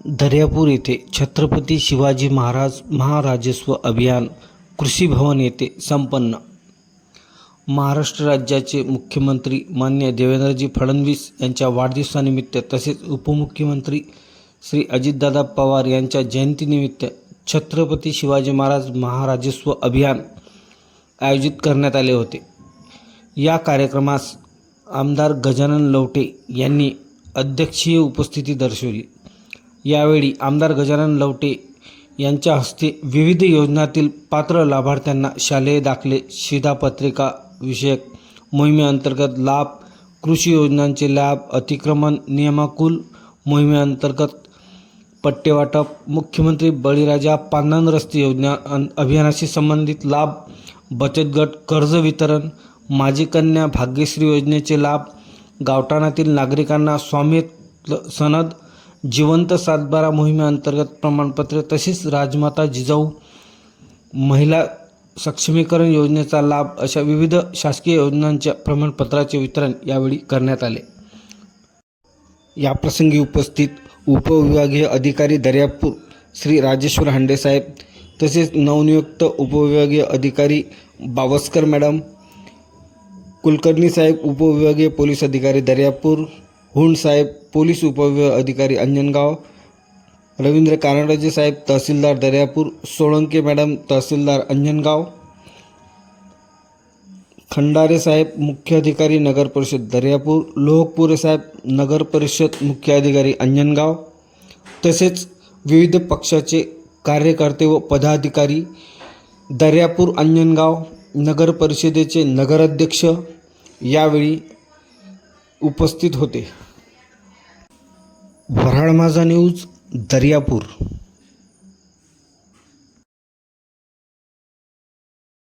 दर्यापूर येथे छत्रपती शिवाजी महाराज महाराजस्व अभियान कृषी भवन येथे संपन्न. महाराष्ट्र राज्याचे मुख्यमंत्री माननीय देवेंद्रजी फडणवीस यांच्या वाढदिवसानिमित्त तसेच उपमुख्यमंत्री श्री अजितदादा पवार यांच्या जयंतीनिमित्त छत्रपती शिवाजी महाराज महाराजस्व अभियान आयोजित करण्यात आले होते. या कार्यक्रमास आमदार गजानन लवटे यांनी अध्यक्षीय उपस्थिती दर्शवली. यावेळी आमदार गजानन लवटे यांच्या हस्ते विविध योजनांतील पात्र लाभार्थ्यांना शालेय दाखले, शिधापत्रिका विषयक मोहिमेअंतर्गत लाभ, कृषी योजनांचे लाभ, अतिक्रमण नियमाकुल मोहिमेअंतर्गत पट्टेवाटप, मुख्यमंत्री बळीराजा पांदन रस्ते योजना अभियानाशी संबंधित लाभ, बचत गट कर्ज वितरण, माझी कन्या भाग्यश्री योजनेचे लाभ, गावठाणातील नागरिकांना स्वामित्व सनद, जिवंत सातबारा मोहिमेअंतर्गत प्रमाणपत्र तसेच राजमाता जिजाऊ महिला सक्षमीकरण योजनेचा लाभ अशा विविध शासकीय योजनांच्या प्रमाणपत्राचे वितरण यावेळी करण्यात आले. याप्रसंगी उपस्थित उपविभागीय अधिकारी दर्यापूर श्री राजेश्वर हांडे साहेब तसेच नवनियुक्त उपविभागीय अधिकारी बावस्कर मॅडम, कुलकर्णी साहेब उपविभागीय पोलीस अधिकारी दर्यापूर, हुंड साहेब पोलीस उपविभाग अधिकारी अंजनगाव, रवींद्र कानडे साहेब तहसीलदार दर्यापूर, सोळंके मॅडम तहसीलदार अंजनगाव, खंडारे साहेब मुख्य अधिकारी नगर परिषद दर्यापूर, लोहपुरे साहेब नगर परिषद मुख्य अधिकारी अंजनगाव तसेच विविध पक्षाचे कार्यकर्ते व पदाधिकारी दर्यापूर अंजनगाव नगर परिषदेचे नगराध्यक्ष यावेळी उपस्थित होते. वऱ्हाड माझा न्यूज दर्यापूर.